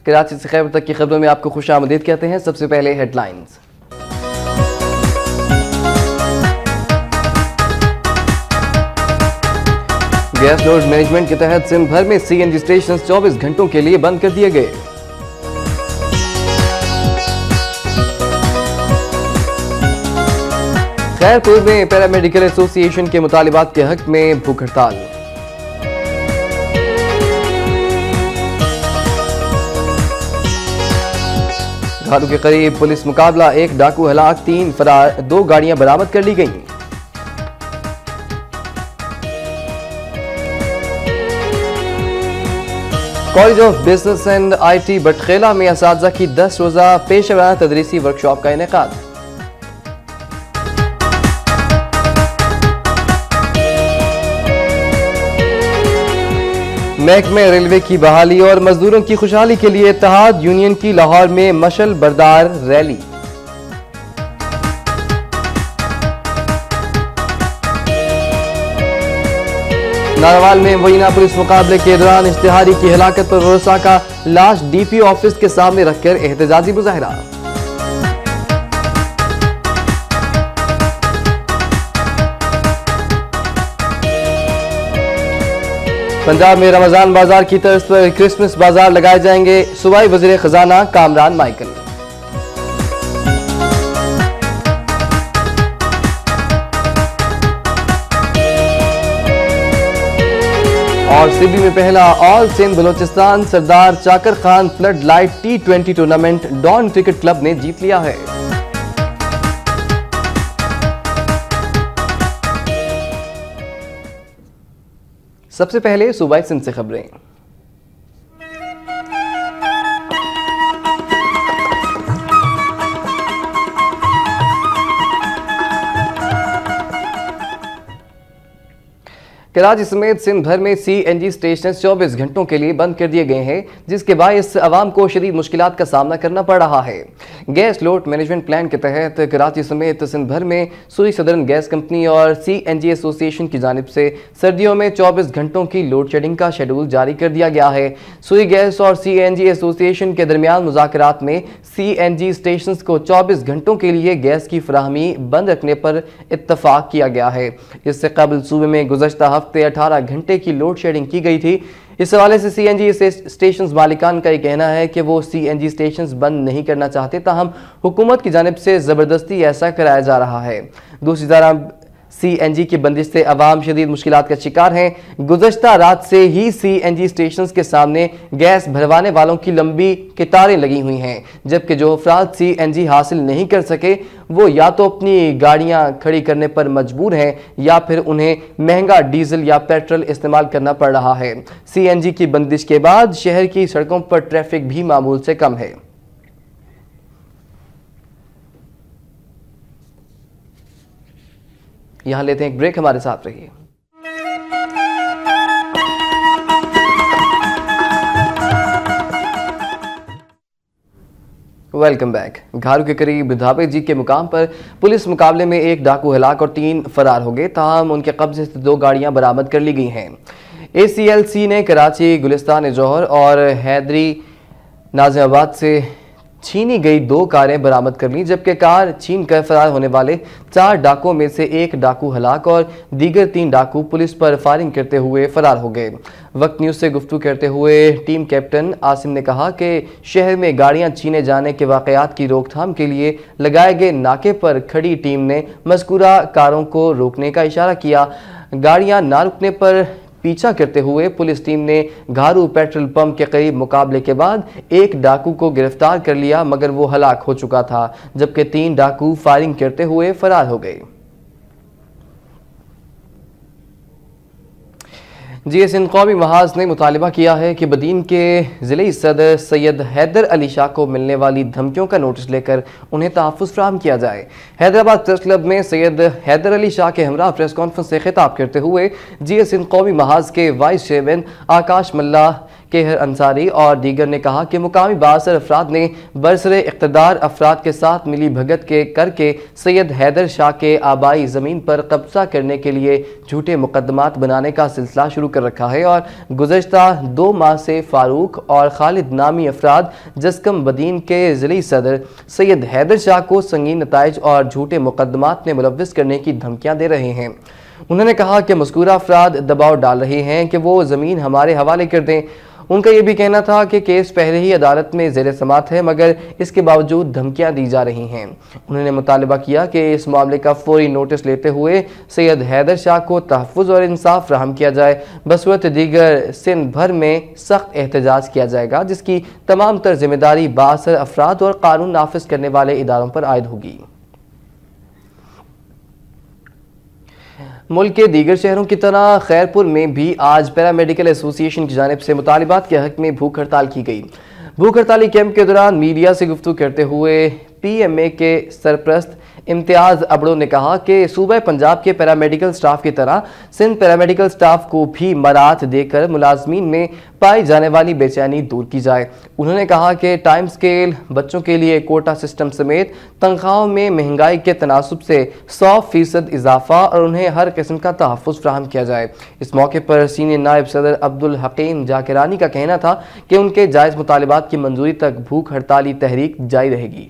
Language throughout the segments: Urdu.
کراچی سے خیبر تک کی خبروں میں آپ کو خوش آمدید کہتے ہیں۔ سب سے پہلے headlines. Gas load management کے تحت سندھ بھر میں سی این جی اسٹیشن 24 گھنٹوں کے لیے بند کر دیے گئے۔ خیرپور میں پیرامیڈیکل ایسوسی ایشن کے مطالبات کے حق میں بھوک ہڑتال۔ گھارو کے قریب پولیس مقابلہ، ایک ڈاکو ہلاک، 3 فرار، 2 گاڑیاں برآمد کر لی گئیں۔ College of business and I T Batkhela میں اساتذہ کی 10 روزہ پیشہ ورانہ تدریسی ورکشاپ کا انعقاد۔ محکمہ ریلوے کی بحالی اور مزدوروں کی خوشحالی کے لیے اتحاد یونین کی لاہور میں مشعل بردار ریلی۔ ناروال میں مبینہ پولیس مقابلے کے دوران اشتہاری کی ہلاکت پر ورثاء کا لاش ڈی پی آفس کے سامنے رکھ کر احتجاجی مظاہرہ۔ پنجاب میں رمضان بازار کی طرز پر کرسمس بازار لگائے جائیں گے، صوبائی وزیر خزانہ کامران مائیکل۔ اور سبی میں پہلا آل Sindh Balochistan Sardar Chakar Khan flood light T20 tournament Don cricket club نے جیت لیا ہے۔ سب سے پہلے صوبائی سندھ سے خبریں۔ کراچی سمیت سندھ بھر میں سی این جی اسٹیشن 24 گھنٹوں کے لیے بند کر دیے گئے ہیں، جس کے باعث عوام کو شدید مشکلات کا سامنا کرنا پڑ رہا ہے۔ گیس لوڈ مینجمنٹ پلان کے تحت کراچی سمیت سندھ بھر میں سوئی صدرن گیس کمپنی اور سی این جی ایسوسی ایشن کی جانب سے سردیوں میں 24 گھنٹوں کی لوڈ شیڈنگ کا شیڈول جاری کر دیا گیا ہے۔ سوئی گیس اور سی این جی ایسوسی ایشن کے درمیان مذاکرات میں سی این جی اسٹیشنز کو 24 گھنٹوں کے لیے گیس کی فراہمی بند رکھنے پر اتفاق کیا گیا ہے۔ اس سے قبل صوبے میں گزشتہ ہفتے 18 گھنٹے کی لوڈ شیڈنگ کی گئی تھی۔ اس حوالے سے سی این جی اسٹیشنز مالکان کا یہ کہنا ہے کہ وہ سی این جی اسٹیشنز بند نہیں کرنا چاہتے، تاہم حکومت کی جانب سے زبردستی ایسا کرایا جا رہا ہے۔ دوسری طرف سی این جی کی بندش سے عوام شدید مشکلات کا شکار ہیں۔ گزشتہ رات سے ہی سی این جی اسٹیشنز کے سامنے گیس بھروانے والوں کی لمبی قطاریں لگی ہوئی ہیں، جبکہ جو افراد سی این جی حاصل نہیں کر سکے وہ یا تو اپنی گاڑیاں کھڑی کرنے پر مجبور ہیں یا پھر انہیں مہنگا ڈیزل یا پیٹرول استعمال کرنا پڑ رہا ہے۔ سی این جی کی بندش کے بعد شہر کی سڑکوں پر ٹریفک بھی معمول سے کم ہے۔ یہاں لیتے ہیں ایک بریک، ہمارے ساتھ رہیے۔ Welcome back. گھارو کے قریب دھابے جی کے مقام پر پولیس مقابلے میں ایک ڈاکو ہلاک اور 3 فرار ہو گئے، تاہم ان کے قبضے سے 2 گاڑیاں برآمد کر لی گئی ہیں۔ ACLC نے کراچی، گلستان جوہر اور حیدری ناظم آباد سے چھینی گئی 2 کاریں برآمد کر لیں، جبکہ کار چھین کر فرار ہونے والے 4 ڈاکوں میں سے ایک ڈاکو ہلاک اور دیگر 3 ڈاکو پولیس پر فائرنگ کرتے ہوئے فرار ہو گئے۔ وقت نیوز سے گفتگو کرتے ہوئے ٹیم کیپٹن عاصم نے کہا کہ شہر میں گاڑیاں چھینے جانے کے واقعات کی روک تھام کے لیے لگائے گئے ناکے پر کھڑی ٹیم نے مذکورہ کاروں کو روکنے کا اشارہ کیا۔ گاڑیاں نہ رکنے پر پیچھا کرتے ہوئے پولیس ٹیم نے گھارو پیٹرول پمپ کے قریب مقابلے کے بعد ایک ڈاکو کو گرفتار کر لیا، مگر وہ ہلاک ہو چکا تھا، جبکہ 3 ڈاکو فائرنگ کرتے ہوئے فرار ہو گئے۔ جی ایس این قومی محاذ نے مطالبہ کیا ہے کہ بدین کے ضلعی صدر سید حیدر علی شاہ کو ملنے والی دھمکیوں کا نوٹس لے کر انہیں تحفظ فراہم کیا جائے۔ حیدرآباد پریس کلب میں سید حیدر علی شاہ کے ہمراہ پریس کانفرنس سے خطاب کرتے ہوئے جی ایس این قومی محاذ کے وائس چیئرمین آکاش ملا کیہر انصاری اور دیگر نے کہا کہ مقامی بااثر افراد نے برسر اقتدار افراد کے ساتھ ملی بھگت کر کے سید حیدر شاہ کے آبائی زمین پر قبضہ کرنے کے لیے جھوٹے مقدمات بنانے کا سلسلہ شروع کر رکھا ہے اور گزشتہ 2 ماہ سے فاروق اور خالد نامی افراد جسکم بدین کے ضلعی صدر سید حیدر شاہ کو سنگین نتائج اور جھوٹے مقدمات میں ملوث کرنے کی دھمکیاں دے رہے ہیں۔ انہوں نے کہا کہ مذکورہ افراد دباؤ ڈال رہے ہیں کہ وہ زمین ہمارے حوالے کر دیں۔ ان کا یہ بھی کہنا تھا کہ کیس پہلے ہی عدالت میں زیر سماعت ہے مگر اس کے باوجود دھمکیاں دی جا رہی ہیں۔ انہوں نے مطالبہ کیا کہ اس معاملے کا فوری نوٹس لیتے ہوئے سید حیدر شاہ کو تحفظ اور انصاف فراہم کیا جائے، بصورت دیگر سندھ بھر میں سخت احتجاج کیا جائے گا جس کی تمام تر ذمہ داری بااثر افراد اور قانون نافذ کرنے والے اداروں پر عائد ہوگی۔ ملک کے دیگر شہروں کی طرح خیرپور میں بھی آج پیرامیڈیکل ایسوسی ایشن کی جانب سے مطالبات کے حق میں بھوک ہڑتال کی گئی۔ بھوک ہڑتالی کیمپ کے دوران میڈیا سے گفتگو کرتے ہوئے پی ایم اے کے سرپرست امتیاز ابڑو نے کہا کہ صوبہ پنجاب کے پیرامیڈیکل سٹاف کی طرح سندھ پیرامیڈیکل سٹاف کو بھی مراعات دے کر ملازمین میں پائی جانے والی بے چینی دور کی جائے۔ انہوں نے کہا کہ ٹائم سکیل، بچوں کے لیے کوٹا سسٹم سمیت تنخواہوں میں مہنگائی کے تناسب سے 100% اضافہ اور انہیں ہر قسم کا تحفظ فراہم کیا جائے۔ اس موقع پر سینئر نائب صدر عبدالحکیم جاکرانی کا کہنا تھا کہ ان کے جائز مطالبات کی منظوری تک بھوک ہڑتالی تحریک جاری رہے گی۔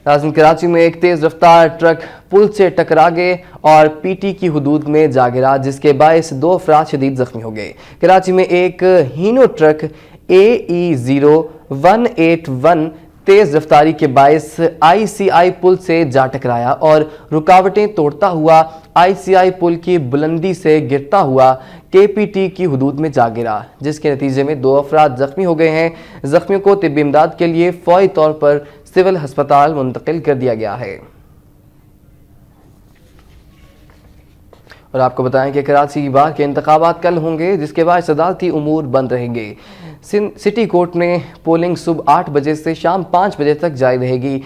ناظرین، کراچی میں ایک تیز رفتار ٹرک پل سے ٹکرا گئے اور پی ٹی کی حدود میں جا گرا جس کے باعث 2 افراد شدید زخمی ہو گئے۔ کراچی میں ایک ہینو ٹرک AE0181 تیز رفتاری کے باعث ICI پل سے جا ٹکرایا اور رکاوٹیں توڑتا ہوا ICI پل کی بلندی سے گرتا ہوا KPT کی حدود میں جا گرا جس کے نتیجے میں 2 افراد زخمی ہو گئے ہیں۔ زخمیوں کو طبی امداد کے لیے فوری طور پر سول ہسپتال منتقل کر دیا گیا ہے۔ اور آپ کو بتائیں کہ کراچی بار کے انتخابات کل ہوں گے جس کے بعد صدارتی امور بند رہیں گے۔ سٹی کورٹ میں پولنگ صبح 8 بجے سے شام 5 بجے تک جاری رہے گی۔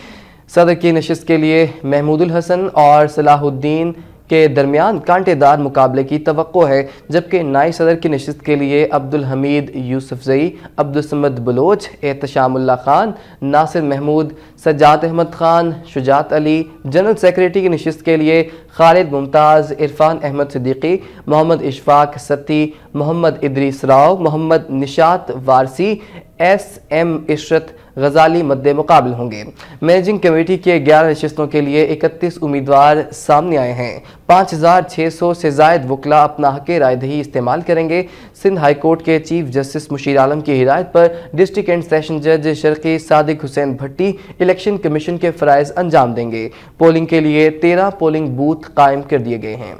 صدر کی نشست کے لیے محمود الحسن اور صلاح الدین کے درمیان کانٹے دار مقابلے کی توقع ہے، جبکہ نائب صدر کی نشست کے لیے عبدالحمید یوسفزئی، عبدالصمد بلوچ، احتشام اللہ خان، ناصر محمود، سجاد احمد خان، شجاعت علی، جنرل سیکریٹری کی نشست کے لیے خالد ممتاز، عرفان احمد صدیقی، محمد اشفاق ستی، محمد ادریس راؤ، محمد نشاط وارسی، SM عشرت غزالی مد مقابل ہوں گے۔ مینیجنگ کمیٹی کے 11 نشستوں کے لیے 31 امیدوار سامنے آئے ہیں۔ 5600 سے زائد وکلاء اپنا حق رائے دہی استعمال کریں گے۔ سندھ ہائی کورٹ کے چیف جسٹس مشیر عالم کی ہدایت پر ڈسٹرکٹ اینڈ سیشن جج شرقی صادق حسین بھٹی الیکشن کمیشن کے فرائض انجام دیں گے۔ پولنگ کے لیے 13 پولنگ بوتھ قائم کر دیے گئے ہیں۔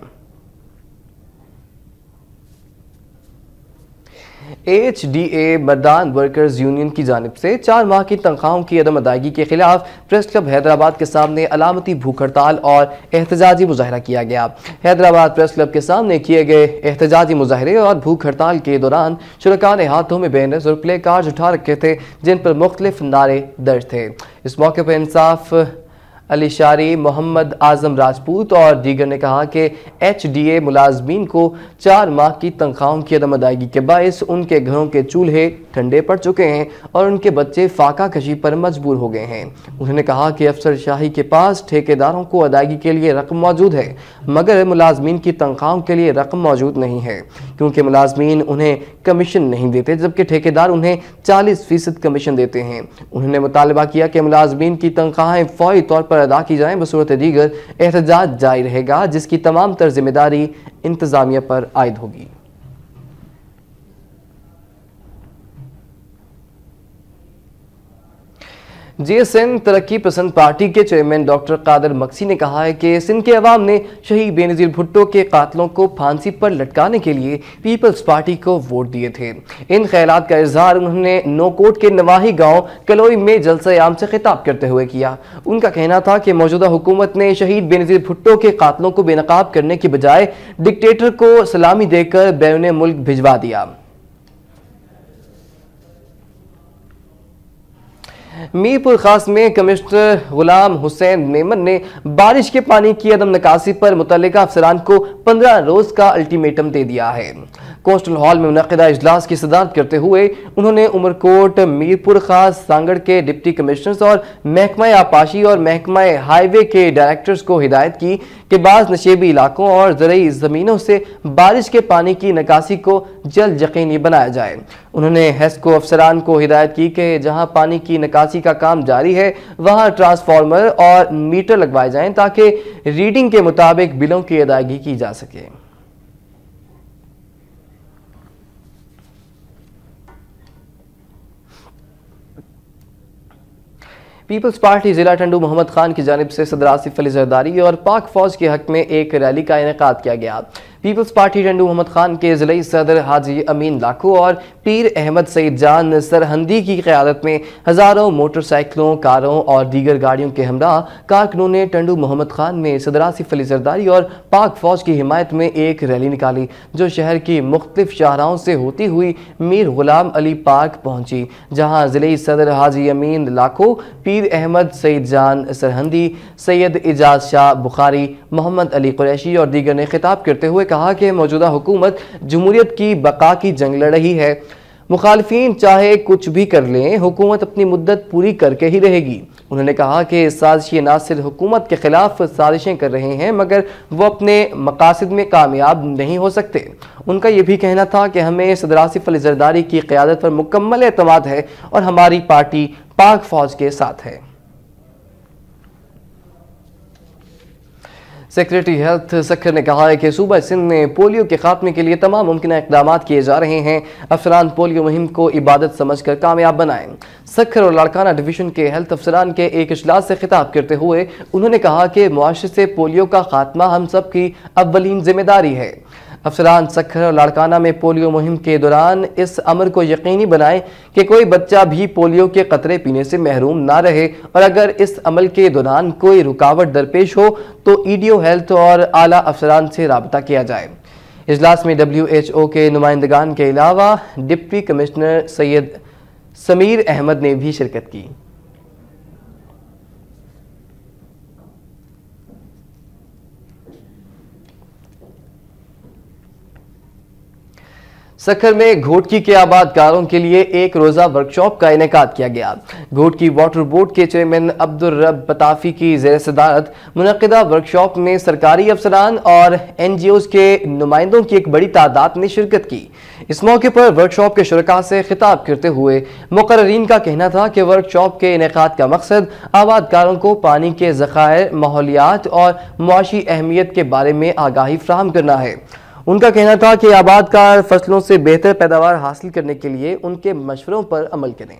HDA مردان ورکرز یونین کی جانب سے 4 ماہ کی تنخواہوں کی عدم ادائیگی کے خلاف پریس کلب حیدرآباد کے سامنے علامتی بھوک ہڑتال اور احتجاجی مظاہرہ کیا گیا۔ حیدرآباد پریس کلب کے سامنے کیے گئے احتجاجی مظاہرے اور بھوک ہڑتال کے دوران شرکاء نے ہاتھوں میں بینرز اور پلے کارڈز اٹھا رکھے تھے جن پر مختلف نعرے درج تھے۔ اس موقع پر انصاف علی شاری، محمد اعظم راجپوت اور دیگر نے کہا کہ HDA ملازمین کو 4 ماہ کی تنخواہوں کی عدم ادائیگی کے باعث ان کے گھروں کے چولہے ٹھنڈے پڑ چکے ہیں اور ان کے بچے فاقہ کشی پر مجبور ہو گئے ہیں۔ انہوں نے کہا کہ افسر شاہی کے پاس ٹھیکیداروں کو ادائیگی کے لیے رقم موجود ہے مگر ملازمین کی تنخواہوں کے لیے رقم موجود نہیں ہے کیونکہ ملازمین انہیں کمیشن نہیں دیتے جبکہ ٹھیکیدار انہیں 40% کمیشن دیتے ہیں۔ انہوں نے مطالبہ کیا کہ ملازمین کی تنخواہیں فوری طور پر ادا کی جائیں، بصورت دیگر احتجاج جاری رہے گا جس کی تمام تر ذمہ داری انتظامیہ پر عائد ہوگی۔ سندھ ترقی پسند پارٹی کے چیئرمین ڈاکٹر قادر مکسی نے کہا ہے کہ سندھ کے عوام نے شہید بے نظیر بھٹو کے قاتلوں کو پھانسی پر لٹکانے کے لیے پیپلز پارٹی کو ووٹ دیے تھے۔ ان خیالات کا اظہار انہوں نے نوکوٹ کے نواحی گاؤں کلوئی میں جلسہ عام سے خطاب کرتے ہوئے کیا۔ ان کا کہنا تھا کہ موجودہ حکومت نے شہید بے نظیر بھٹو کے قاتلوں کو بے نقاب کرنے کی بجائے ڈکٹیٹر کو سلامی دے کر بیرون ملک بھجوا دیا۔ میرپور خاص میں کمشنر غلام حسین میمن نے بارش کے پانی کی عدم نکاسی پر متعلقہ افسران کو 15 روز کا الٹیمیٹم دے دیا ہے۔ کوسٹل ہال میں منعقدہ اجلاس کی صدارت کرتے ہوئے انہوں نے عمرکوٹ، میرپور خاص، سانگڑ کے ڈپٹی کمشنرز اور محکمہ آبپاشی اور محکمہ ہائی وے کے ڈائریکٹرز کو ہدایت کی کہ بعض نشیبی علاقوں اور زرعی زمینوں سے بارش کے پانی کی نکاسی کو جلد یقینی بنایا جائے۔ انہوں نے ہیسکو افسران کو ہدایت کی کہ جہاں پانی کی نکاسی کا کام جاری ہے وہاں ٹرانسفارمر اور میٹر لگوائے جائیں تاکہ ریڈنگ کے مطابق بلوں کی ادائیگی کی جا سکے۔ پیپلز پارٹی ضلع ٹنڈو محمد خان کی جانب سے صدر آصف علی زرداری اور پاک فوج کے حق میں ایک ریلی کا انعقاد کیا گیا۔ پیپلز پارٹی ٹنڈو محمد خان کے ضلعی صدر حاجی امین لاکھو اور پیر احمد سعید جان سرہندی کی قیادت میں ہزاروں موٹر سائیکلوں، کاروں اور دیگر گاڑیوں کے ہمراہ کارکنوں نے ٹنڈو محمد خان میں صدر آصف علی زرداری اور پاک فوج کی حمایت میں ایک ریلی نکالی جو شہر کی مختلف شاہراہوں سے ہوتی ہوئی میر غلام علی پارک پہنچی، جہاں ضلعی صدر حاجی امین لاکھو، پیر احمد سعید جان سرہندی، سید اعجاز شاہ بخاری، محمد علی قریشی اور دیگر نے خطاب کرتے ہوئے کہا کہ موجودہ حکومت جمہوریت کی بقا کی جنگ لڑ رہی ہے۔ مخالفین چاہے کچھ بھی کر لیں، حکومت اپنی مدت پوری کر کے ہی رہے گی۔ انہوں نے کہا کہ سازشی عناصر حکومت کے خلاف سازشیں کر رہے ہیں مگر وہ اپنے مقاصد میں کامیاب نہیں ہو سکتے۔ ان کا یہ بھی کہنا تھا کہ ہمیں صدر آصف علی زرداری کی قیادت پر مکمل اعتماد ہے اور ہماری پارٹی پاک فوج کے ساتھ ہے۔ سیکریٹری ہیلتھ سکھر نے کہا ہے کہ صوبہ سندھ میں پولیو کے خاتمے کے لیے تمام ممکنہ اقدامات کیے جا رہے ہیں، افسران پولیو مہم کو عبادت سمجھ کر کامیاب بنائیں۔ سکھر اور لاڑکانہ ڈویژن کے ہیلتھ افسران کے ایک اجلاس سے خطاب کرتے ہوئے انہوں نے کہا کہ معاشرے سے پولیو کا خاتمہ ہم سب کی اولین ذمہ داری ہے۔ افسران سکھر اور لاڑکانہ میں پولیو مہم کے دوران اس امر کو یقینی بنائیں کہ کوئی بچہ بھی پولیو کے قطرے پینے سے محروم نہ رہے، اور اگر اس عمل کے دوران کوئی رکاوٹ درپیش ہو تو ایڈیو ہیلتھ اور اعلیٰ افسران سے رابطہ کیا جائے۔ اجلاس میں WHO کے نمائندگان کے علاوہ ڈپٹی کمشنر سید سمیر احمد نے بھی شرکت کی۔ سکھر میں گھوٹکی کے آباد کاروں کے لیے ایک روزہ ورکشاپ کا انعقاد کیا گیا۔ گھوٹکی واٹر بورڈ کے چیئرمین عبدالرب پتافی کی زیر صدارت منعقدہ ورکشاپ میں سرکاری افسران اور NGOs کے نمائندوں کی ایک بڑی تعداد نے شرکت کی۔ اس موقع پر ورکشاپ کے شرکاء سے خطاب کرتے ہوئے مقررین کا کہنا تھا کہ ورکشاپ کے انعقاد کا مقصد آباد کاروں کو پانی کے ذخائر، ماحولیات اور معاشی اہمیت کے بارے میں آگاہی فراہم کرنا ہے۔ ان کا کہنا تھا کہ آباد کار فصلوں سے بہتر پیداوار حاصل کرنے کے لیے ان کے مشوروں پر عمل کریں۔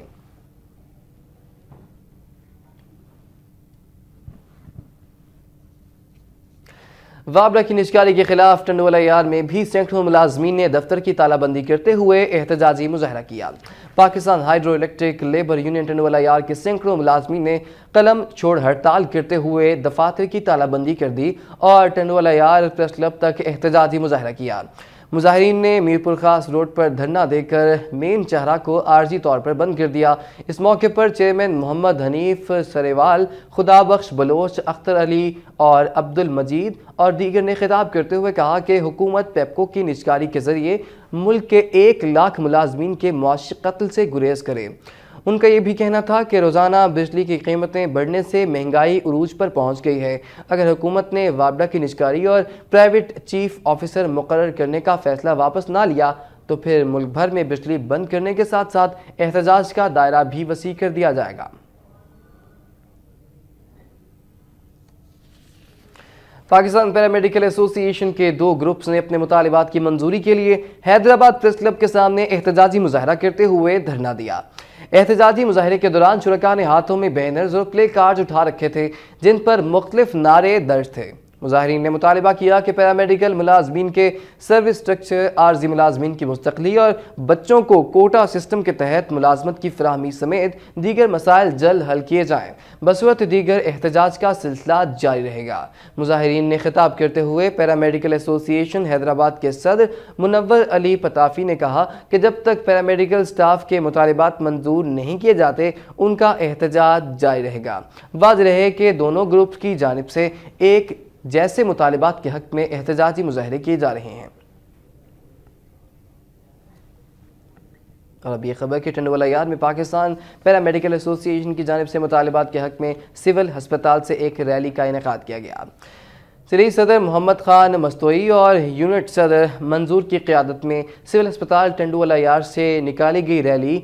وابڈا کی نجکاری کے خلاف ٹنڈوالہ یار میں بھی سینکڑوں ملازمین نے دفتر کی تالہ بندی کرتے ہوئے احتجاجی مظاہرہ کیا۔ Pakistan hydro electric labour union Tando Allahyar کے سینکڑوں ملازمین نے قلم چھوڑ ہڑتال کرتے ہوئے دفاتر کی تالہ بندی کر دی اور ٹنڈوالہ یار پریس کلب تک احتجاجی مظاہرہ کیا۔ مظاہرین نے میرپور خاص روڈ پر دھرنا دے کر مین چہرہ کو عارضی طور پر بند کر دیا۔ اس موقع پر چیئرمین محمد حنیف سریوال، خدا بخش بلوچ، اختر علی اور عبد المجید اور دیگر نے خطاب کرتے ہوئے کہا کہ حکومت پیپکو کی نجکاری کے ذریعے ملک کے 1 لاکھ ملازمین کے معاشی قتل سے گریز کرے۔ ان کا یہ بھی کہنا تھا کہ روزانہ بجلی کی قیمتیں بڑھنے سے مہنگائی عروج پر پہنچ گئی ہے۔ اگر حکومت نے وابڈا کی نجکاری اور پرائیویٹ چیف آفیسر مقرر کرنے کا فیصلہ واپس نہ لیا تو پھر ملک بھر میں بجلی بند کرنے کے ساتھ ساتھ احتجاج کا دائرہ بھی وسیع کر دیا جائے گا۔ پاکستان پیرامیڈیکل ایسوسی ایشن کے 2 گروپس نے اپنے مطالبات کی منظوری کے لیے حیدرآباد پریس کلب کے سامنے احتجاجی مظاہرہ کرتے ہوئے دھرنا دیا۔ احتجاجی مظاہرے کے دوران شرکاء نے ہاتھوں میں بینرز اور پلے کارڈز اٹھا رکھے تھے جن پر مختلف نعرے درج تھے۔ مظاہرین نے مطالبہ کیا کہ پیرامیڈیکل ملازمین کے سروس سٹرکچر، عارضی ملازمین کی مستقلی اور بچوں کو کوٹا سسٹم کے تحت ملازمت کی فراہمی سمیت دیگر مسائل جلد حل کیے جائیں، بصورت دیگر احتجاج کا سلسلہ جاری رہے گا۔ مظاہرین نے خطاب کرتے ہوئے پیرامیڈیکل ایسوسی ایشن حیدرآباد کے صدر منور علی پتافی نے کہا کہ جب تک پیرامیڈیکل سٹاف کے مطالبات منظور نہیں کیے جاتے ان کا احتجاج جاری رہے گا۔ واضح ہے کہ دونوں گروپس کی جانب سے ایک جیسے مطالبات کے حق میں احتجاجی مظاہرے کیے جا رہے ہیں۔ اور اب یہ خبر کہ ٹنڈوالا یار میں پاکستان پیرامیڈیکل ایسوسی ایشن کی جانب سے مطالبات کے حق میں سول ہسپتال سے ایک ریلی کا انعقاد کیا گیا۔ سری صدر محمد خان مستوئی اور یونٹ صدر منظور کی قیادت میں سول ہسپتال ٹنڈوالا یار سے نکالی گئی rally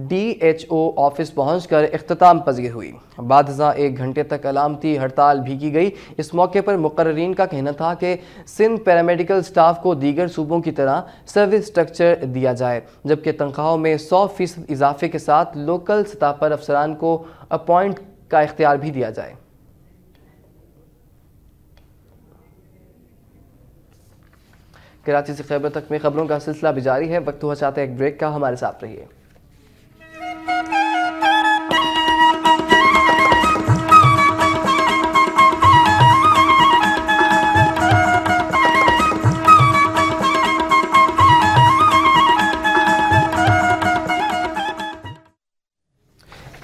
D H O office پہنچ کر اختتام پذیر ہوئی۔ بعد ازاں 1 گھنٹے تک علامتی ہڑتال بھی کی گئی۔ اس موقع پر مقررین کا کہنا تھا کہ سندھ پیرامیڈیکل سٹاف کو دیگر صوبوں کی طرح سروس سٹرکچر دیا جائے، جبکہ تنخواہوں میں 100% اضافے کے ساتھ لوکل سطح پر افسران کو اپوائنٹ کا اختیار بھی دیا جائے۔ کراچی سے خیبر تک میں خبروں کا سلسلہ بھی جاری ہے، وقت ہوا چاہتا ہے ایک بریک کا، ہمارے ساتھ رہیے۔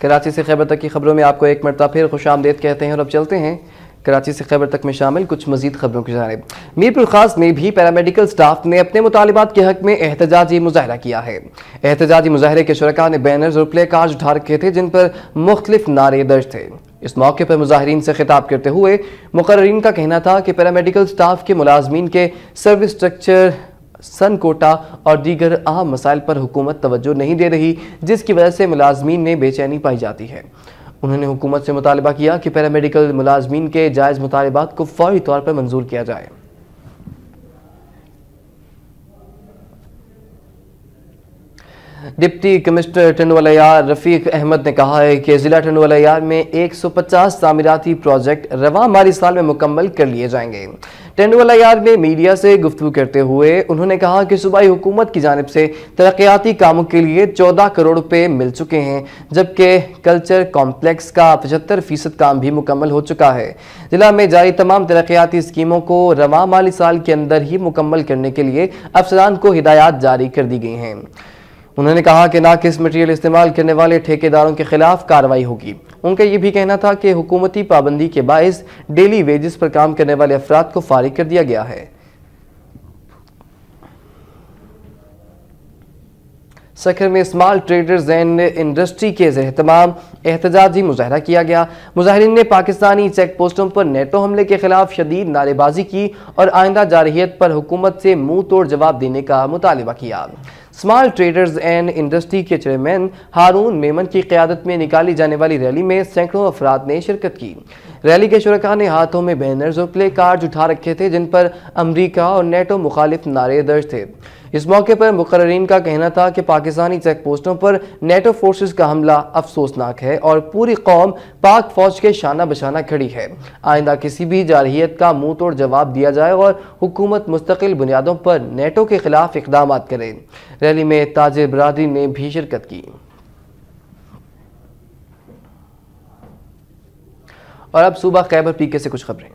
کراچی سے خیبر تک کی خبروں میں آپ کو ایک مرتبہ پھر خوش آمدید کہتے ہیں، اور اب چلتے ہیں کراچی سے خیبر تک میں شامل کچھ مزید خبروں کی جانب۔ میرپور خاص میں بھی پیرامیڈیکل سٹاف نے اپنے مطالبات کے حق میں احتجاجی مظاہرہ کیا ہے۔ احتجاجی مظاہرے کے شرکاء نے بینرز اور پلے کارڈز اٹھا رکھے تھے جن پر مختلف نعرے درج تھے۔ اس موقع پر مظاہرین سے خطاب کرتے ہوئے مقررین کا کہنا تھا کہ پیرامیڈیکل سٹاف کے ملازمین کے سروس سٹرکچر، سن کوٹا اور دیگر اہم مسائل پر حکومت توجہ نہیں دے رہی، جس کی وجہ سے ملازمین میں بے چینی پائی جاتی ہے۔ انہوں نے حکومت سے مطالبہ کیا کہ پیرامیڈیکل ملازمین کے جائز مطالبات کو فوری طور پر منظور کیا جائے۔ ڈپٹی کمشنر ٹنڈوالا یار رفیق احمد نے کہا ہے کہ ضلع ٹنڈوالا یار میں 150 تعمیراتی پروجیکٹ رواں مالی سال میں مکمل کر لیے جائیں گے۔ ٹنڈوالا یار میں میڈیا سے گفتگو کرتے ہوئے انہوں نے کہا کہ صوبائی حکومت کی جانب سے ترقیاتی کاموں کے لیے 14 کروڑ روپے مل چکے ہیں، جبکہ کلچر کمپلیکس کا 75% کام بھی مکمل ہو چکا ہے۔ ضلع میں جاری تمام ترقیاتی اسکیموں کو رواں مالی سال کے اندر ہی مکمل کرنے کے لیے افسران کو ہدایات جاری کر دی گئی ہیں۔ انہوں نے کہا کہ ناقص مٹیریل استعمال کرنے والے ٹھیکیداروں کے خلاف کارروائی ہوگی۔ ان کا یہ بھی کہنا تھا کہ حکومتی پابندی کے باعث ڈیلی ویجز پر کام کرنے والے افراد کو فارغ کر دیا گیا ہے۔ سکھر میں اسمال ٹریڈرز اینڈ انڈسٹری کے زیر اہتمام احتجاجی مظاہرہ کیا گیا۔ مظاہرین نے پاکستانی چیک پوسٹوں پر نیٹو حملے کے خلاف شدید نعرے بازی کی اور آئندہ جارحیت پر حکومت سے منہ توڑ جواب دینے کا مطالبہ کیا۔ اسمال ٹریڈرز اینڈ انڈسٹری کے چیئرمین ہارون میمن کی قیادت میں نکالی جانے والی ریلی میں سینکڑوں افراد نے شرکت کی۔ ریلی کے شرکاء نے ہاتھوں میں بینرز اور پلے کارڈز اٹھا رکھے تھے جن پر امریکہ اور نیٹو مخالف نعرے درج تھے۔ اس موقع پر مقررین کا کہنا تھا کہ پاکستانی چیک پوسٹوں پر نیٹو فورسز کا حملہ افسوسناک ہے اور پوری قوم پاک فوج کے شانہ بشانہ کھڑی ہے۔ آئندہ کسی بھی جارحیت کا منہ توڑ جواب دیا جائے اور حکومت مستقل بنیادوں پر نیٹو کے خلاف اقدامات کرے۔ ریلی میں تاجر برادری نے بھی شرکت کی۔ اور اب صوبہ خیبر پی کے سے کچھ خبریں۔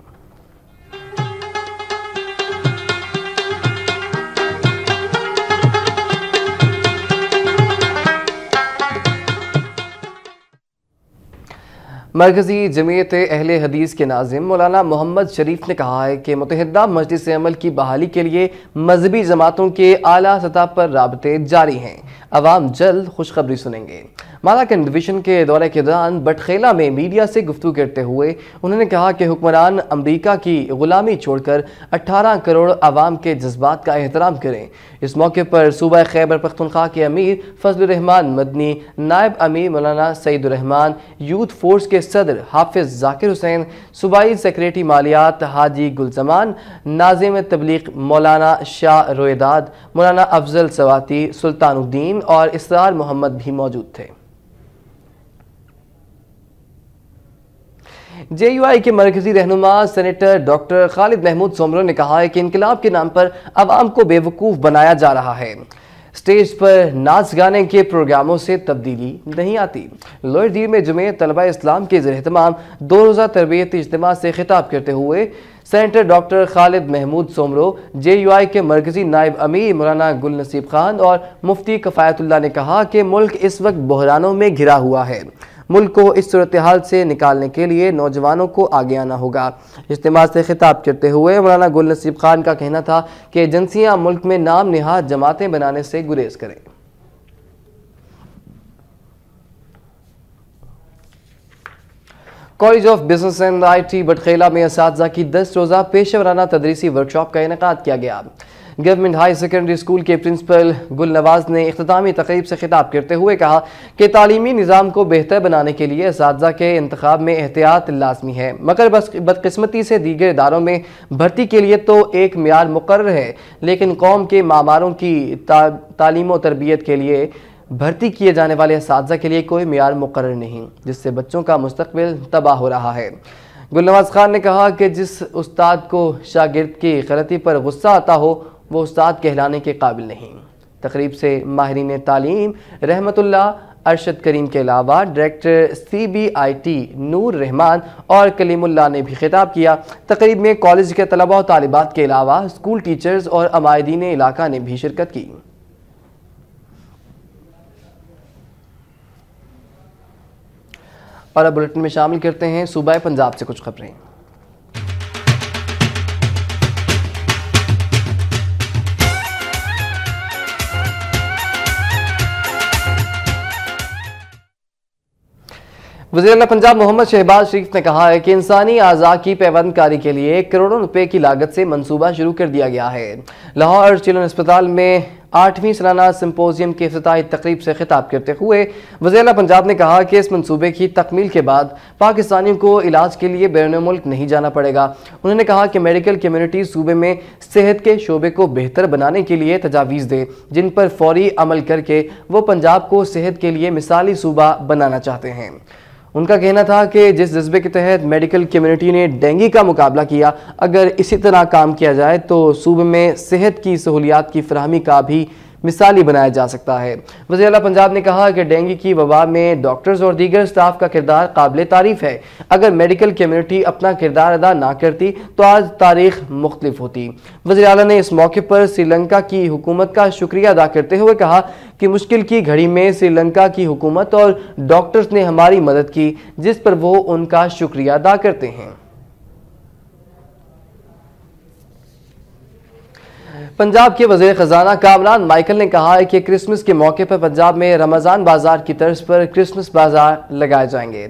مرکزی جمعیت اہل حدیث کے ناظم مولانا محمد شریف نے کہا ہے کہ متحدہ مجلس عمل کی بحالی کے لیے مذہبی جماعتوں کے اعلیٰ سطح پر رابطے جاری ہیں۔ عوام جلد خوشخبری سنیں گے۔ مالاکنڈ ڈویژن کے دورے کے دوران بٹخیلہ میں میڈیا سے گفتگو کرتے ہوئے انہوں نے کہا کہ حکمران امریکہ کی غلامی چھوڑ کر 18 کروڑ عوام کے جذبات کا احترام کریں۔ اس موقع پر صوبہ خیبر پختونخوا کے امیر فضل الرحمان مدنی، نائب امیر مولانا سعید الرحمان، یوتھ فورس کے صدر حافظ ذاکر حسین، صوبائی سیکریٹری مالیات حاجی گلزمان، ناظم تبلیغ مولانا شاہ رویداد، مولانا افضل سواتی، سلطان الدین اور اسرار محمد بھی موجود تھے۔ جے یو آئی کے مرکزی رہنما سینیٹر ڈاکٹر خالد محمود سومرو نے کہا ہے کہ انقلاب کے نام پر عوام کو بے وقوف بنایا جا رہا ہے۔ سٹیج پر ناچ گانے کے پروگراموں سے تبدیلی نہیں آتی۔ لوئر دیر میں جمعیت طلبہ اسلام کے زیر اہتمام 2 روزہ تربیتی اجتماع سے خطاب کرتے ہوئے senator doctor Khalid Mahmood Soomro, J U I کے مرکزی نائب امیر مولانا گل نصیب خان اور مفتی کفایت اللہ نے کہا کہ ملک اس وقت بحرانوں میں گھرا ہوا ہے۔ ملک کو اس صورتحال سے نکالنے کے لیے نوجوانوں کو آگے آنا ہوگا۔ اجتماع سے خطاب کرتے ہوئے مولانا گل نصیب خان کا کہنا تھا کہ ایجنسیاں ملک میں نام نہاد جماعتیں بنانے سے گریز کریں۔ College of business and IT بٹخیلہ میں اساتذہ کی 10 روزہ پیشہ ورانہ تدریسی ورکشاپ کا انعقاد کیا گیا۔ گورنمنٹ ہائی سیکنڈری اسکول کے پرنسپل گل نواز نے اختتامی تقریب سے خطاب کرتے ہوئے کہا کہ تعلیمی نظام کو بہتر بنانے کے لیے اساتذہ کے انتخاب میں احتیاط لازمی ہے، مگر بدقسمتی سے دیگر اداروں میں بھرتی کے لیے تو ایک معیار مقرر ہے، لیکن قوم کے معماروں کی تعلیم و تربیت کے لیے بھرتی کیے جانے والے اساتذہ کے لیے کوئی معیار مقرر نہیں، جس سے بچوں کا مستقبل تباہ ہو رہا ہے۔ گل نواز خان نے کہا کہ جس استاد کو شاگرد کی غلطی پر غصہ آتا ہو وہ استاد کہلانے کے قابل نہیں۔ تقریب سے ماہرین تعلیم رحمت اللہ ارشد کریم کے علاوہ ڈائریکٹر CBIT نور رحمان اور کلیم اللہ نے بھی خطاب کیا۔ تقریب میں کالج کے طلباء و طالبات کے علاوہ اسکول ٹیچرز اور عمائدین علاقہ نے بھی شرکت کی۔ اور اب بلیٹن میں شامل کرتے ہیں صوبہ پنجاب سے کچھ خبریں۔ وزیر اعلیٰ پنجاب محمد شہباز شریف نے کہا ہے کہ انسانی اعضاء کی پیوند کاری کے لیے کروڑوں روپے کی لاگت سے منصوبہ شروع کر دیا گیا ہے۔ لاہور چلڈرن اسپتال میں 8ویں سالانہ سمپوزیم کے افتتاحی تقریب سے خطاب کرتے ہوئے وزیر اعلیٰ پنجاب نے کہا کہ اس منصوبے کی تکمیل کے بعد پاکستانیوں کو علاج کے لیے بیرون ملک نہیں جانا پڑے گا۔ انہوں نے کہا کہ میڈیکل کمیونٹی صوبے میں صحت کے شعبے کو بہتر بنانے کے لیے تجاویز دے، جن پر فوری عمل کر کے وہ پنجاب کو صحت کے لیے مثالی صوبہ بنانا چاہتے ہیں۔ ان کا کہنا تھا کہ جس جذبے کے تحت میڈیکل کمیونٹی نے ڈینگی کا مقابلہ کیا، اگر اسی طرح کام کیا جائے تو صوبے میں صحت کی سہولیات کی فراہمی کا بھی مثالی بنایا جا سکتا ہے۔ وزیر اعلیٰ پنجاب نے کہا کہ ڈینگی کی وبا میں ڈاکٹرز اور دیگر سٹاف کا کردار قابل تعریف ہے۔ اگر میڈیکل کمیونٹی اپنا کردار ادا نہ کرتی تو آج تاریخ مختلف ہوتی۔ وزیر اعلیٰ نے اس موقع پر سری لنکا کی حکومت کا شکریہ ادا کرتے ہوئے کہا کہ مشکل کی گھڑی میں سری لنکا کی حکومت اور ڈاکٹرز نے ہماری مدد کی، جس پر وہ ان کا شکریہ ادا کرتے ہیں۔ پنجاب کے وزیر خزانہ کامران مائیکل نے کہا ہے کہ کرسمس کے موقع پر پنجاب میں رمضان بازار کی طرز پر کرسمس بازار لگائے جائیں گے۔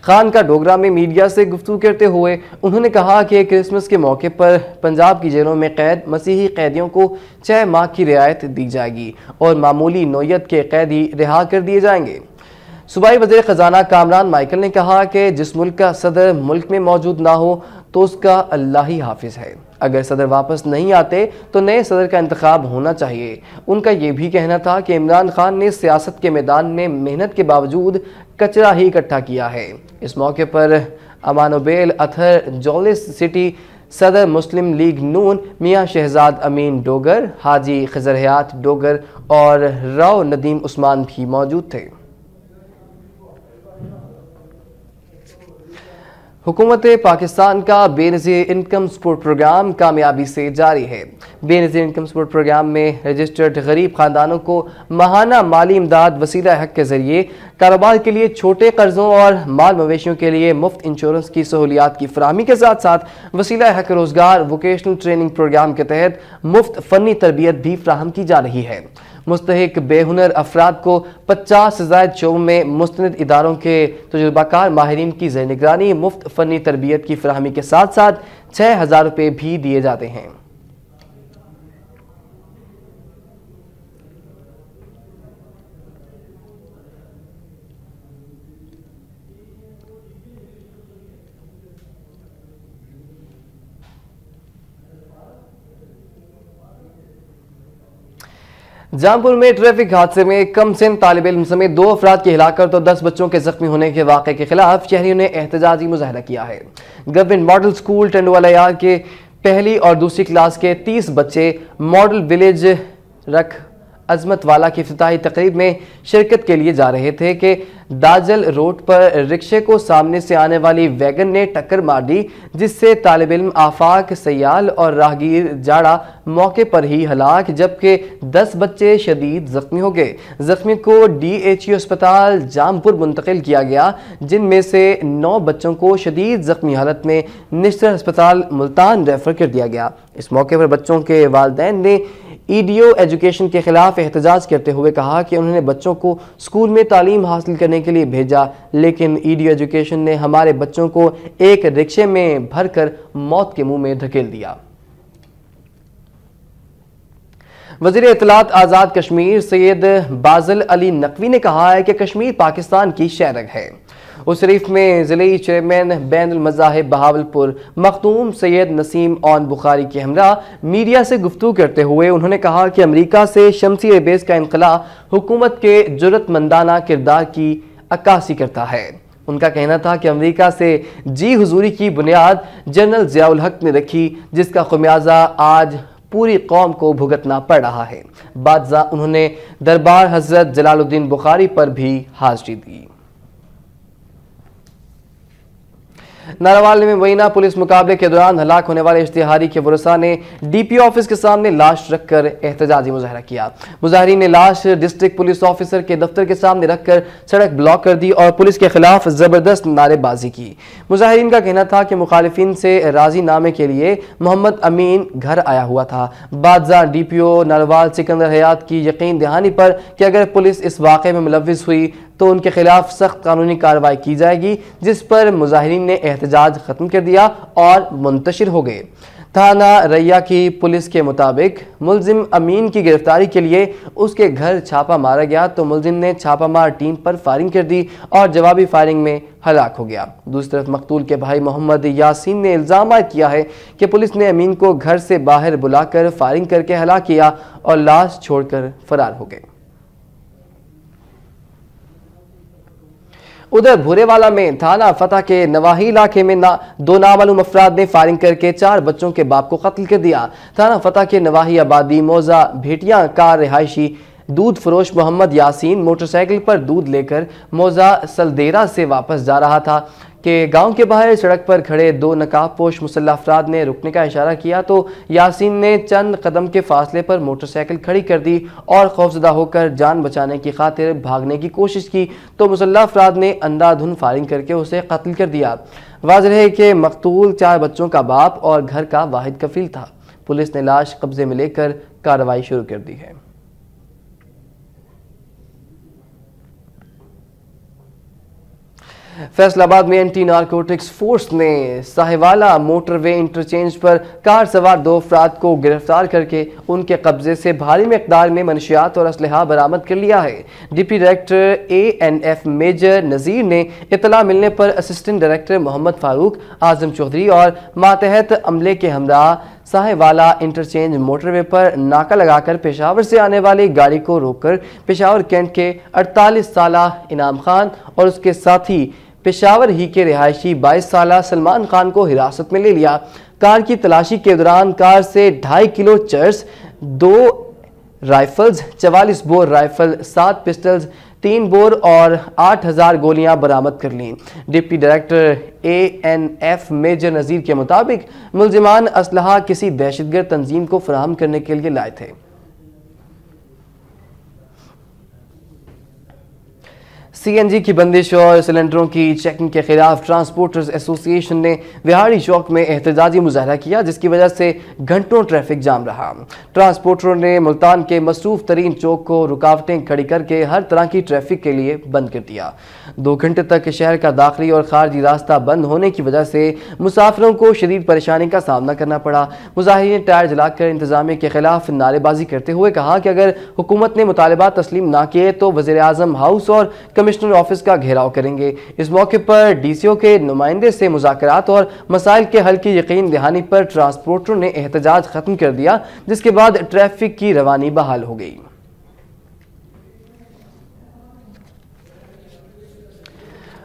خان کا ڈوگرہ میں میڈیا سے گفتگو کرتے ہوئے انہوں نے کہا کہ کرسمس کے موقع پر پنجاب کی جیلوں میں قید مسیحی قیدیوں کو 6 ماہ کی رعایت دی جائے گی اور معمولی نوعیت کے قیدی رہا کر دیے جائیں گے۔ صوبائی وزیر خزانہ کامران مائیکل نے کہا کہ جس ملک کا صدر ملک میں موجود نہ ہو تو اس کا اللہ ہی حافظ ہے۔ اگر صدر واپس نہیں آتے تو نئے صدر کا انتخاب ہونا چاہیے۔ ان کا یہ بھی کہنا تھا کہ عمران خان نے سیاست کے میدان میں محنت کے باوجود کچرا ہی اکٹھا کیا ہے۔ اس موقع پر امانوبیل اتھر جولس سٹی صدر مسلم لیگ نون میاں شہزاد امین ڈوگر، حاجی خضر حیات ڈوگر اور راؤ ندیم عثمان بھی موجود تھے۔ حکومت پاکستان کا بے نظیر انکم سپورٹ پروگرام کامیابی سے جاری ہے۔ بے نظیر انکم سپورٹ پروگرام میں رجسٹرڈ غریب خاندانوں کو ماہانہ مالی امداد وسیلہ حق کے ذریعے کاروبار کے لیے چھوٹے قرضوں اور مال مویشیوں کے لیے مفت انشورنس کی سہولیات کی فراہمی کے ساتھ ساتھ وسیلہ حق روزگار ووکیشنل ٹریننگ پروگرام کے تحت مفت فنی تربیت بھی فراہم کی جا رہی ہے۔ مستحق بے ہنر افراد کو 50 سے زائد شعبوں میں مستند اداروں کے تجربہ کار ماہرین کی زیر نگرانی مفت فنی تربیت کی فراہمی کے ساتھ ساتھ 6000 روپے بھی دیے جاتے ہیں۔ جامپور میں ٹریفک حادثے میں کم سن طالب علم سمیت 2 افراد کی ہلاکت اور 10 بچوں کے زخمی ہونے کے واقعے کے خلاف شہریوں نے احتجاجی مظاہرہ کیا ہے۔ گورنمنٹ ماڈل سکول ٹنڈوالا یار کے پہلی اور دوسری کلاس کے 30 بچے ماڈل ولیج رکھ عظمت والا کی افتتاحی تقریب میں شرکت کے لیے جا رہے تھے کہ داجل روڈ پر رکشے کو سامنے سے آنے والی ویگن نے ٹکر مار دی، جس سے طالب علم آفاق سیال اور راہگیر جاڑا موقع پر ہی ہلاک، جبکہ 10 بچے شدید زخمی ہو گئے۔ زخمی کو DHU اسپتال جامپور منتقل کیا گیا، جن میں سے 9 بچوں کو شدید زخمی حالت میں نشتر اسپتال ملتان ریفر کر دیا گیا۔ اس موقع پر بچوں کے والدین نے EDO ایجوکیشن کے خلاف احتجاج کرتے ہوئے کہا کہ انہوں نے بچوں کو اسکول میں تعلیم حاصل کرنے پڑھنے کے لیے بھیجا، لیکن ایڈیو ایجوکیشن نے ہمارے بچوں کو ایک رکشے میں بھر کر موت کے منہ میں دھکیل دیا۔ وزیر اطلاعات آزاد کشمیر سید بازل علی نقوی نے کہا ہے کہ کشمیر پاکستان کی شہرگ ہے۔ اس شریف میں ضلعی چیئرمین بین المذاہب بہاولپور مختوم سید نسیم اون بخاری کے ہمراہ میڈیا سے گفتگو کرتے ہوئے انہوں نے کہا کہ امریکہ سے شمسی ایئر بیس کا انخلاء حکومت کے جرأت مندانہ کردار کی عکاسی کرتا ہے۔ ان کا کہنا تھا کہ امریکہ سے جی حضوری کی بنیاد جنرل ضیاء الحق نے رکھی، جس کا خمیازہ آج پوری قوم کو بھگتنا پڑ رہا ہے۔ بعد ازاں انہوں نے دربار حضرت جلال الدین بخاری پر بھی حاضری دی۔ ناروال میں مبینہ پولیس مقابلے کے دوران ہلاک ہونے والے اشتہاری کے ورثاء نے ڈی پی آفس کے سامنے لاش رکھ کر احتجاجی مظاہرہ کیا۔ مظاہرین نے لاش ڈسٹرکٹ پولیس آفیسر کے دفتر کے سامنے رکھ کر سڑک بلاک کر دی اور پولیس کے خلاف زبردست نعرے بازی کی۔ مظاہرین کا کہنا تھا کہ مخالفین سے راضی نامے کے لیے محمد امین گھر آیا ہوا تھا۔ بعد ازاں ڈی پی او ناروال سکندر حیات کی یقین دہانی پر کہ اگر پولیس اس واقعے میں ملوث ہوئی تو ان کے خلاف سخت قانونی کارروائی کی جائے گی، جس پر مظاہرین نے احتجاج ختم کر دیا اور منتشر ہو گئے۔ تھانہ ریا کی پولیس کے مطابق ملزم امین کی گرفتاری کے لیے اس کے گھر چھاپہ مارا گیا تو ملزم نے چھاپہ مار ٹیم پر فائرنگ کر دی اور جوابی فائرنگ میں ہلاک ہو گیا۔ دوسری طرف مقتول کے بھائی محمد یاسین نے الزام عائد کیا ہے کہ پولیس نے امین کو گھر سے باہر بلا کر فائرنگ کر کے ہلاک کیا اور لاش چھوڑ کر فرار ہو گئے۔ ادھر بھورے والا میں تھانہ فتح کے نواحی علاقے میں دو نامعلوم افراد نے فائرنگ کر کے 4 بچوں کے باپ کو قتل کر دیا۔ تھانہ فتح کے نواحی آبادی موزہ بھیٹیاں کا رہائشی دودھ فروش محمد یاسین موٹر سائیکل پر دودھ لے کر موزہ سلدیرہ سے واپس جا رہا تھا کہ گاؤں کے باہر سڑک پر کھڑے 2 نقاب پوش مسلح افراد نے رکنے کا اشارہ کیا تو یاسین نے چند قدم کے فاصلے پر موٹر سائیکل کھڑی کر دی اور خوفزدہ ہو کر جان بچانے کی خاطر بھاگنے کی کوشش کی تو مسلح افراد نے اندھا دھند فائرنگ کر کے اسے قتل کر دیا۔ واضح ہے کہ مقتول 4 بچوں کا باپ اور گھر کا واحد کفیل تھا۔ پولیس نے لاش قبضے میں لے کر کارروائی شروع کر دی ہے۔ فیصل آباد میں اینٹی نارکوٹکس فورس نے ساہیوالا موٹر وے انٹرچینج پر کار سوار 2 افراد کو گرفتار کر کے ان کے قبضے سے بھاری مقدار میں منشیات اور اسلحہ برآمد کر لیا ہے۔ Deputy director ANF major Nazir نے اطلاع ملنے پر اسسٹنٹ ڈائریکٹر محمد فاروق اعظم چودھری اور ماتحت عملے کے ہمراہ ساہیوالا انٹرچینج موٹر وے پر ناکہ لگا کر پشاور سے آنے والی گاڑی کو روک کر پشاور کینٹ کے 48 سالہ انعام خان اور اس کے ساتھی پشاور ہی کے رہائشی 22 سالہ سلمان خان کو حراست میں لے لیا۔ کار کی تلاشی کے دوران کار سے 2.5 کلو چرس، 2 rifles, 44 bore rifle, 7 pistols, 3 bore اور 8000 گولیاں برآمد کر لیں۔ Deputy director ANF major Nazir کے مطابق ملزمان اسلحہ کسی دہشت گرد تنظیم کو فراہم کرنے کے لیے لائے تھے۔ CNG کی بندش اور سلنڈروں کی چیکنگ کے خلاف ٹرانسپورٹرز ایسوسی ایشن نے وہاڑی چوک میں احتجاجی مظاہرہ کیا جس کی وجہ سے گھنٹوں ٹریفک جام رہا۔ ٹرانسپورٹروں نے ملتان کے مصروف ترین چوک کو رکاوٹیں کھڑی کر کے ہر طرح کی ٹریفک کے لیے بند کر دیا۔ 2 گھنٹے تک شہر کا داخلی اور خارجی راستہ بند ہونے کی وجہ سے مسافروں کو شدید پریشانی کا سامنا کرنا پڑا۔ مظاہرین نے ٹائر جلا کر انتظامیہ کے خلاف نعرے بازی کرتے ہوئے کہا کہ اگر حکومت نے مطالبات تسلیم نہ کیے تو وزیر اعظم ہاؤس اور کمشنر آفس کا گھیراؤ کریں گے۔ اس موقع پر DCO کے نمائندے سے مذاکرات اور مسائل کے حل کی یقین دہانی پر ٹرانسپورٹروں نے احتجاج ختم کر دیا جس کے بعد ٹریفک کی روانی بحال ہو گئی۔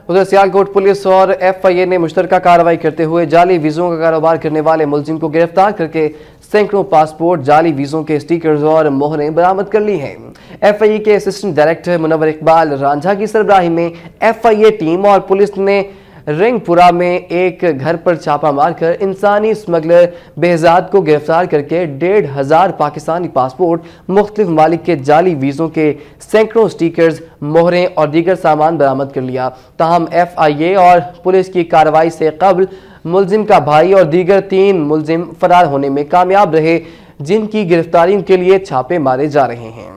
ادھر سیالکوٹ پولیس اور FIA نے مشترکہ کارروائی کرتے ہوئے جعلی ویزوں کا کاروبار کرنے والے ملزم کو گرفتار کر کے سینکڑوں پاسپورٹ، جعلی ویزوں کے سٹیکرز اور مہریں برآمد کر لی ہیں۔ FIA کے اسسٹنٹ ڈائریکٹر منور اقبال رانجھا کی سربراہی میں FIA ٹیم اور پولیس نے رنگ پورہ میں ایک گھر پر چھاپہ مار کر انسانی سمگلر بہزاد کو گرفتار کر کے 1,500 پاکستانی پاسپورٹ، مختلف ممالک کے جعلی ویزوں کے سینکڑوں سٹیکرز، مہریں اور دیگر سامان برآمد کر لیا۔ تاہم FIA اور پولیس کی کارروائی سے قبل ملزم کا بھائی اور دیگر 3 ملزم فرار ہونے میں کامیاب رہے جن کی گرفتاری کے لیے چھاپے مارے جا رہے ہیں۔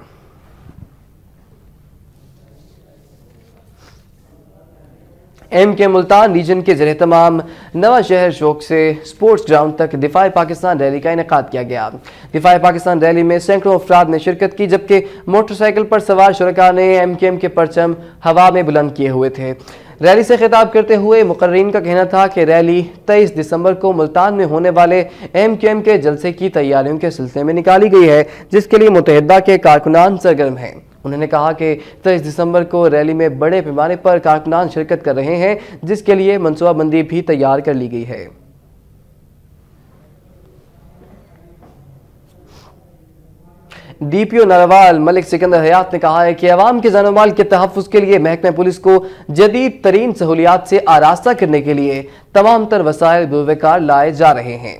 ایم کے ملتان ریجن کے زیر اہتمام نواں شہر چوک سے سپورٹس گراؤنڈ تک دفاع پاکستان ریلی کا انعقاد کیا گیا۔ دفاع پاکستان ریلی میں سینکڑوں افراد نے شرکت کی، جبکہ موٹر سائیکل پر سوار شرکاء نے ایم کے پرچم ہوا میں بلند کیے ہوئے تھے۔ ریلی سے خطاب کرتے ہوئے مقررین کا کہنا تھا کہ ریلی 23 دسمبر کو ملتان میں ہونے والے ایم کے جلسے کی تیاریوں کے سلسلے میں نکالی گئی ہے، جس کے لیے متحدہ کے کارکنان سرگرم ہیں۔ انہوں نے کہا کہ 23 دسمبر کو ریلی میں بڑے پیمانے پر کارکنان شرکت کر رہے ہیں، جس کے لیے منصوبہ بندی بھی تیار کر لی گئی ہے۔ ڈی پی او ناروال ملک سکندر حیات نے کہا ہے کہ عوام کے جان و مال کے تحفظ کے لیے محکمہ پولیس کو جدید ترین سہولیات سے آراستہ کرنے کے لیے تمام تر وسائل بروکار لائے جا رہے ہیں۔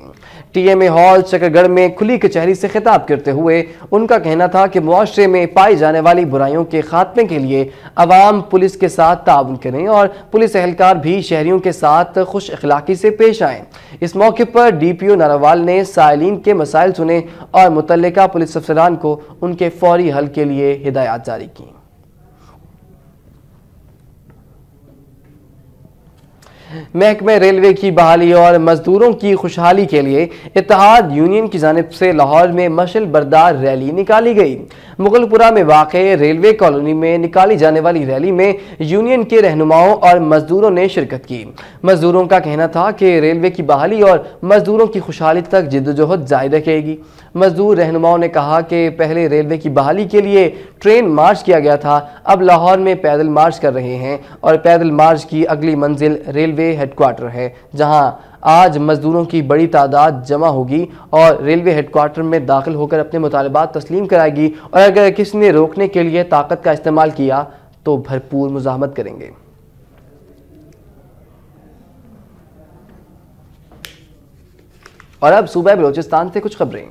ٹی ایم اے ہال چکر گڑھ میں کھلی کچہری سے خطاب کرتے ہوئے ان کا کہنا تھا کہ معاشرے میں پائی جانے والی برائیوں کے خاتمے کے لیے عوام پولیس کے ساتھ تعاون کریں اور پولیس اہلکار بھی شہریوں کے ساتھ خوش اخلاقی سے پیش آئیں۔ اس موقع پر ڈی پی او ناروال نے سائلین کے مسائل سنے اور متعلقہ پولیس افسران کو ان کے فوری حل کے لیے ہدایات جاری کی۔ محکمہ ریلوے کی بحالی اور مزدوروں کی خوشحالی کے لیے اتحاد یونین کی جانب سے لاہور میں مشعل بردار ریلی نکالی گئی۔ مغل پورہ میں واقع ریلوے کالونی میں نکالی جانے والی ریلی میں یونین کے رہنماؤں اور مزدوروں نے شرکت کی۔ مزدوروں کا کہنا تھا کہ ریلوے کی بحالی اور مزدوروں کی خوشحالی تک جدوجہد جاری رکھے گی۔ مزدور رہنماؤں نے کہا کہ پہلے ریلوے کی بحالی کے لیے ٹرین مارچ کیا گیا تھا، اب لاہور میں پیدل مارچ کر رہے ہیں اور پیدل مارچ کی اگلی منزل ریلوے ہیڈ کوارٹر ہے، جہاں آج مزدوروں کی بڑی تعداد جمع ہوگی اور ریلوے ہیڈ کوارٹر میں داخل ہو کر اپنے مطالبات تسلیم کرائے گی، اور اگر کسی نے روکنے کے لیے طاقت کا استعمال کیا تو بھرپور مزاحمت کریں گے۔ اور اب صوبہ بلوچستان سے کچھ خبریں۔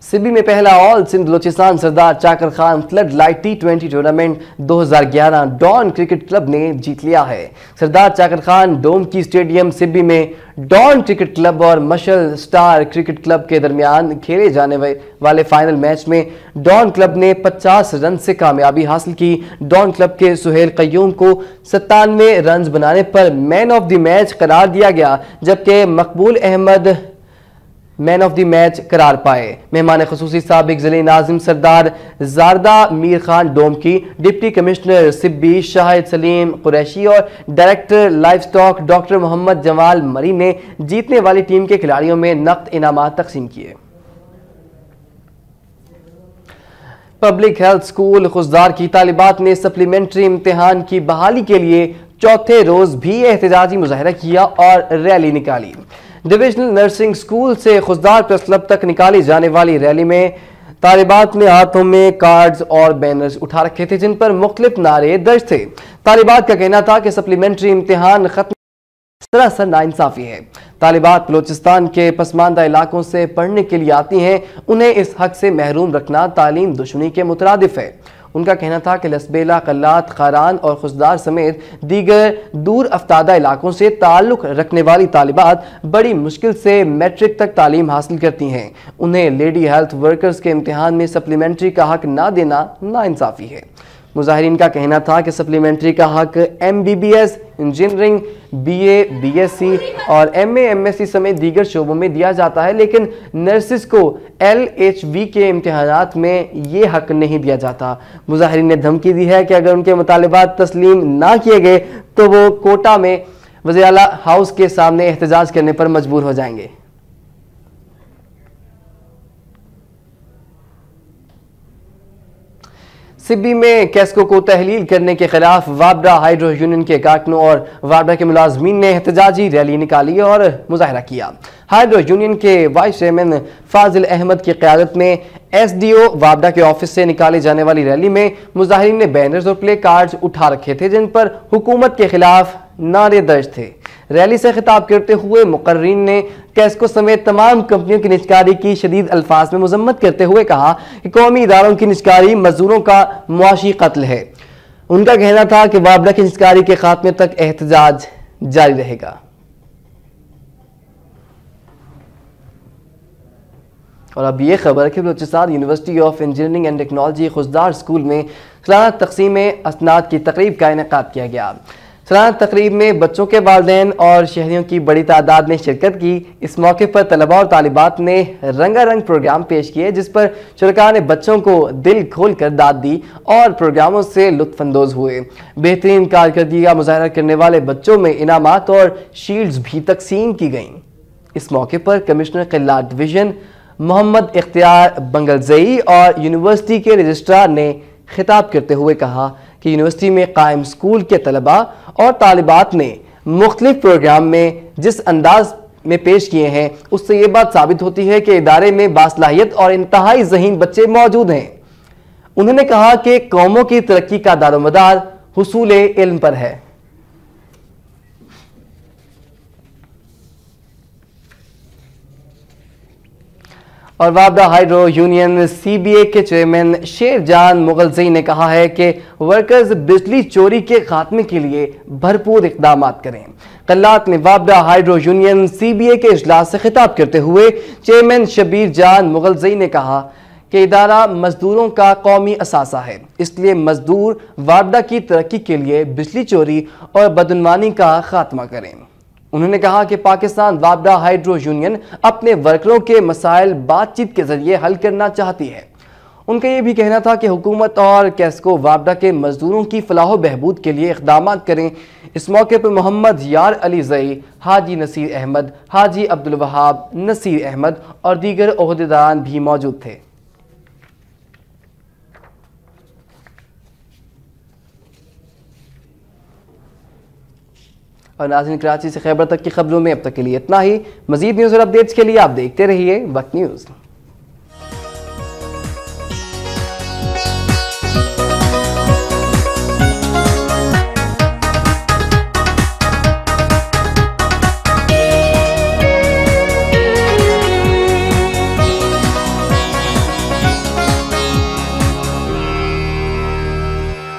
سبی میں پہلا آل Sindh Balochistan Sardar Chakar Khan flood light T20 tournament 2011 Don cricket club نے جیت لیا ہے۔ سردار چاکر خان ڈوم کی اسٹیڈیم سبی میں ڈان کرکٹ کلب اور مشعل سٹار کرکٹ کلب کے درمیان کھیلے جانے والے فائنل میچ میں ڈان کلب نے 50 رن سے کامیابی حاصل کی۔ ڈان کلب کے سہیل قیوم کو 97 رنز بنانے پر مین آف دی میچ قرار دیا گیا، جبکہ مقبول احمد مین آف دی میچ قرار پائے۔ مہمان خصوصی سابق ضلع ناظم سردار زاردہ میر خان ڈوم کی، ڈپٹی کمشنر سبی شاہد سلیم قریشی اور ڈائریکٹر لائف سٹاک ڈاکٹر محمد جمال مری نے جیتنے والی ٹیم کے کھلاڑیوں میں نقد انعامات تقسیم کیے۔ پبلک ہیلتھ سکول خضدار کی طالبات نے سپلیمنٹری امتحان کی بحالی کے لیے چوتھے روز بھی احتجاجی مظاہرہ کیا اور ریلی نکالی۔ ڈویژنل نرسنگ سکول سے خضدار پریس کلب تک نکالی جانے والی ریلی میں طالبات نے ہاتھوں میں کارڈز اور بینرز اٹھا رکھے تھے، جن پر مختلف نعرے درج تھے۔ طالبات کا کہنا تھا کہ سپلیمنٹری امتحان ختم سراسر ناانصافی ہے۔ طالبات بلوچستان کے پسماندہ علاقوں سے پڑھنے کے لیے آتی ہیں، انہیں اس حق سے محروم رکھنا تعلیم دشمنی کے مترادف ہے۔ ان کا کہنا تھا کہ لسبیلا، قلات، خاران اور خضدار سمیت دیگر دور افتادہ علاقوں سے تعلق رکھنے والی طالبات بڑی مشکل سے میٹرک تک تعلیم حاصل کرتی ہیں۔ انہیں لیڈی ہیلتھ ورکرز کے امتحان میں سپلیمنٹری کا حق نہ دینا ناانصافی ہے۔ مظاہرین کا کہنا تھا کہ سپلیمنٹری کا حق MBBS، انجینئرنگ، BA، BSc اور MA، MSc سمیت دیگر شعبوں میں دیا جاتا ہے، لیکن نرسز کو LHV کے امتحانات میں یہ حق نہیں دیا جاتا۔ مظاہرین نے دھمکی دی ہے کہ اگر ان کے مطالبات تسلیم نہ کیے گئے تو وہ کوٹا میں وزیر اعلیٰ ہاؤس کے سامنے احتجاج کرنے پر مجبور ہو جائیں گے۔ سبی میں کیسکو کو تحلیل کرنے کے خلاف وابڈا ہائیڈرو یونین کے کارکنوں اور وابڈا کے ملازمین نے احتجاجی ریلی نکالی اور مظاہرہ کیا۔ ہائیڈرو یونین کے وائس چیئرمین فاضل احمد کی قیادت میں SDO وابڈا کے آفس سے نکالے جانے والی ریلی میں مظاہرین نے بینرز اور پلے کارڈز اٹھا رکھے تھے، جن پر حکومت کے خلاف نعرے درج تھے۔ ریلی سے خطاب کرتے ہوئے مقررین نے کیسکو سمیت تمام کمپنیوں کی نجکاری کی شدید الفاظ میں مذمت کرتے ہوئے کہا کہ قومی اداروں کی نجکاری مزدوروں کا معاشی قتل ہے۔ ان کا کہنا تھا کہ وابڈا کی نجکاری کے خاتمے تک احتجاج جاری رہے گا۔ اور اب یہ خبر ہے کہ Balochistan university of engineering and technology Khuzdar school میں سالانہ تقسیم اسناد کی تقریب کا انعقاد کیا گیا۔ سالانہ تقریب میں بچوں کے والدین اور شہریوں کی بڑی تعداد نے شرکت کی۔ اس موقع پر طلباء اور طالبات نے رنگا رنگ پروگرام پیش کیے، جس پر شرکاء نے بچوں کو دل کھول کر داد دی اور پروگراموں سے لطف اندوز ہوئے۔ بہترین کارکردگی کا مظاہرہ کرنے والے بچوں میں انعامات اور شیلڈز بھی تقسیم کی گئیں۔ اس موقع پر کمشنر قلات ڈویژن محمد اختیار بنگلزئی اور یونیورسٹی کے رجسٹرار نے خطاب کرتے ہوئے کہا کہ یونیورسٹی میں قائم اسکول کے طلباء اور طالبات نے مختلف پروگرام میں جس انداز میں پیش کیے ہیں، اس سے یہ بات ثابت ہوتی ہے کہ ادارے میں باصلاحیت اور انتہائی ذہین بچے موجود ہیں۔ انہوں نے کہا کہ قوموں کی ترقی کا دار و مدار حصول علم پر ہے۔ اور وابڈا ہائیڈرو یونین سی بی اے کے چیئرمین شیر جان مغلزئی نے کہا ہے کہ ورکرز بجلی چوری کے خاتمے کے لیے بھرپور اقدامات کریں۔ قلات میں وابڈا ہائیڈرو یونین سی بی اے کے اجلاس سے خطاب کرتے ہوئے چیئرمین شبیر جان مغلزئی نے کہا کہ ادارہ مزدوروں کا قومی اثاثہ ہے، اس لیے مزدور وابڈا کی ترقی کے لیے بجلی چوری اور بدعنوانی کا خاتمہ کریں۔ انہوں نے کہا کہ پاکستان وابڈا ہائیڈرو یونین اپنے ورکروں کے مسائل بات چیت کے ذریعے حل کرنا چاہتی ہے۔ ان کا یہ بھی کہنا تھا کہ حکومت اور کیسکو وابڈا کے مزدوروں کی فلاح و بہبود کے لیے اقدامات کریں۔ اس موقع پر محمد یار علی زئی، حاجی نصیر احمد، حاجی عبدالوہاب نصیر احمد اور دیگر عہدیداران بھی موجود تھے۔ اور ناظرین، کراچی سے خیبر تک کی خبروں میں اب تک کے لیے اتنا ہی۔ مزید نیوز اور اپڈیٹس کے لیے آپ دیکھتے رہیے وقت نیوز۔